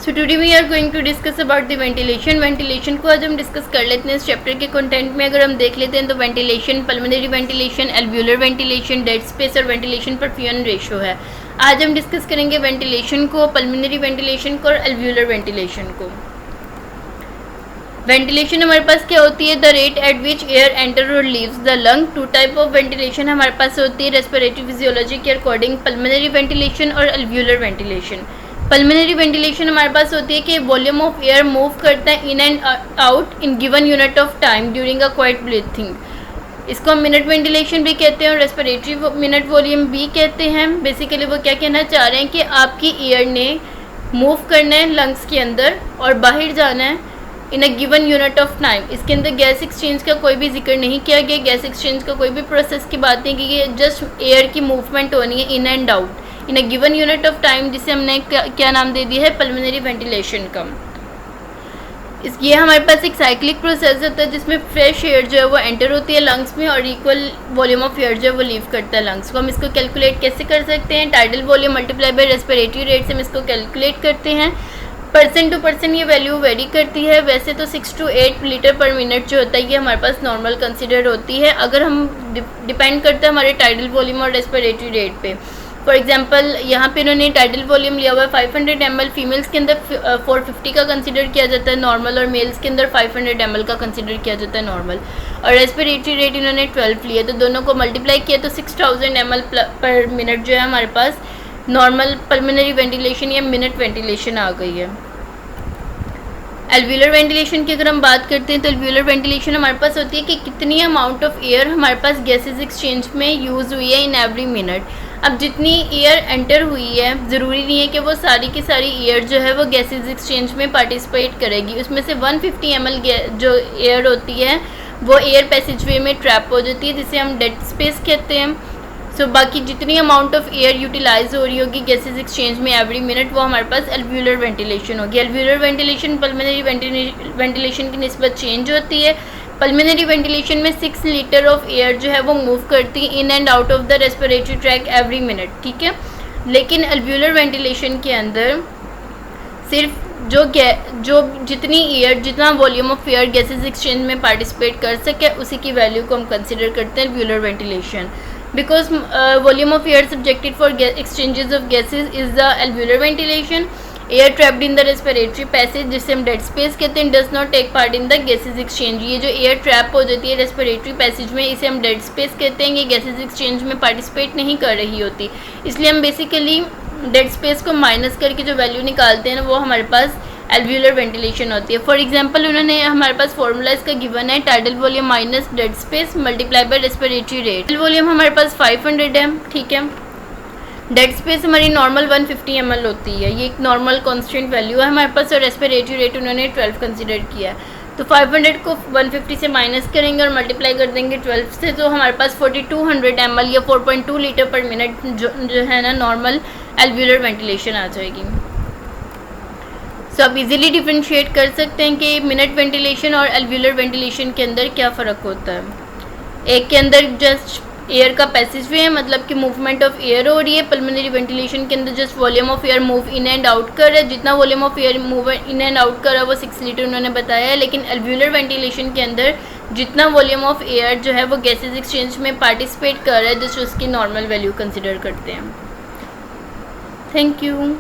So today we are going to discuss about the ventilation. Ventilation को आज हम discuss कर लेते हैं इस चैप्टर के कंटेंट में। अगर हम देख लेते हैं तो ventilation, pulmonary ventilation, alveolar ventilation, dead space और वेंटिलेशन पर फ्यूजन रेशो है। आज हम डिस्कस करेंगे वेंटिलेशन को, पल्मोनरी वेंटिलेशन को और एल्व्यूलर वेंटिलेशन को। वेंटिलेशन हमारे पास क्या होती है? The rate at which air enter और leaves the lung. Two type of ventilation हमारे पास होती है रेस्पिरेटरी फिजियोलॉजी के अकॉर्डिंग, पल्मोनरी वेंटिलेशन और एल्व्यूलर वेंटिलेशन। पल्मोनरी वेंटिलेशन हमारे पास होती है कि वॉल्यूम ऑफ एयर मूव करता है in and out in given unit of time during a quite breathing. इसको हम मिनट वेंटिलेशन भी कहते हैं और रेस्पिरेटरी मिनट वॉल्यूम भी कहते हैं। बेसिकली वो क्या कहना चाह रहे हैं कि आपकी एयर ने मूव करना है लंग्स के अंदर और बाहर जाना है in a given unit of time. इसके अंदर गैस एक्सचेंज का कोई भी जिक्र नहीं किया गया, गैस एक्सचेंज का कोई भी प्रोसेस की बात नहीं की गई, जस्ट एयर की मूवमेंट होनी है in and out in a given unit of time, जिसे हमने क्या नाम दे दिया है? पल्मोनरी वेंटिलेशन का। ये हमारे पास एक साइक्लिक प्रोसेस होता है जिसमें फ्रेश एयर जो है वो एंटर होती है लंग्स में और इक्वल वॉल्यूम ऑफ एयर जो है वो लीव करता है लंग्स को। हम इसको कैलकुलेट कैसे कर सकते हैं? Tidal volume multiply by respiratory rate से हम इसको कैलकुलेट करते हैं। परसेंट टू परसेंट ये वैल्यू वेरी करती है। वैसे तो 6 to 8 लीटर पर मिनट जो होता है ये हमारे पास नॉर्मल कंसिडर होती है, अगर हम डिपेंड करते हैं हमारे टाइडल वॉल्यूम और रेस्पिरेटरी रेट पे। फॉर एग्जांपल यहाँ पे इन्होंने टाइडल वॉल्यूम लिया हुआ है 500 ml, फीमेल्स के अंदर 450 का कंसिडर किया जाता है नॉर्मल और मेल्स के अंदर 500 ml का कंसिडर किया जाता है नॉर्मल। और रेस्पिरेटरी रेट इन्होंने 12 लिया, तो दोनों को मल्टीप्लाई किया तो 6000 ml पर मिनट जो है हमारे पास नॉर्मल पल्मोनरी वेंटिलेशन या मिनट वेंटिलेशन आ गई है। एल्व्यूलर वेंटिलेशन की अगर हम बात करते हैं तो एल्व्यूलर वेंटिलेशन हमारे पास होती है कि कितनी अमाउंट ऑफ एयर हमारे पास गैसेस एक्सचेंज में यूज़ हुई है इन एवरी मिनट। अब जितनी एयर एंटर हुई है ज़रूरी नहीं है कि वो सारी की सारी एयर जो है वो गैसेस एक्सचेंज में पार्टिसिपेट करेगी। उसमें से 150 ml जो एयर होती है वो एयर पैसेजवे में ट्रैप हो जाती है, जिसे हम डेड स्पेस कहते हैं। सो बाकी जितनी अमाउंट ऑफ एयर यूटिलाइज हो रही होगी गैसेस एक्सचेंज में एवरी मिनट वो हमारे पास एल्व्यूलर वेंटिलेशन होगी। एल्व्यूलर वेंटिलेशन पल्मोनरी वेंटिलेशन की निस्बत चेंज होती है। पल्मोनरी वेंटिलेशन में 6 लीटर ऑफ एयर जो है वो मूव करती है in and out of the respiratory tract every minute, ठीक है। लेकिन एल्व्यूलर वेंटिलेशन के अंदर सिर्फ जो जितनी एयर, जितना volume of air gases exchange में पार्टिसिपेट कर सके उसी की वैल्यू को हम कंसिडर करते हैं alveolar ventilation. Because volume of air subjected for exchanges of gases is the alveolar ventilation. Air trapped in the respiratory passage, जिसे हम dead space कहते हैं, does not take part in the gases exchange. ये जो air trap हो जाती है respiratory passage में इसे हम dead space कहते हैं, ये gases exchange में participate नहीं कर रही होती। इसलिए हम basically dead space को माइनस करके जो वैल्यू निकालते हैं वो हमारे पास एल्व्यूलर वेंटिलेशन होती है। फॉर एग्जांपल उन्होंने हमारे पास फॉर्मूला इसका गिवन है, tidal volume minus dead space multiply by respiratory rate. Tidal volume हमारे पास 500 है, ठीक है। डेड स्पेस हमारी नॉर्मल 150 ml होती है, ये एक नॉर्मल कांस्टेंट वैल्यू है हमारे पास। और रेस्पिरेटरी रेट उन्होंने 12 कंसिडर किया है, तो 500 को 150 से माइनस करेंगे और मल्टीप्लाई कर देंगे 12 से, तो हमारे पास 4200 ml या 4.2 लीटर पर मिनट जो है ना नॉर्मल एल्व्यूलर वेंटिलेशन आ जाएगी। सो आप इजीली डिफ्रेंशिएट कर सकते हैं कि मिनट वेंटिलेशन और एल्व्यूलर वेंटिलेशन के अंदर क्या फ़र्क होता है। एक के अंदर जस्ट एयर का पैसेजवे है, मतलब कि मूवमेंट ऑफ एयर हो रही है। पल्मोनरी वेंटिलेशन के अंदर just volume of air move in and out कर रहा है, जितना volume of air move in and out कर रहा है वो 6 लीटर उन्होंने बताया है। लेकिन एल्व्यूलर वेंटिलेशन के अंदर जितना वॉल्यूम ऑफ एयर जो है वो गैसेज एक्सचेंज में पार्टिसिपेट कर रहा है, जस्ट उसकी नॉर्मल वैल्यू कंसिडर करते हैं। Thank you.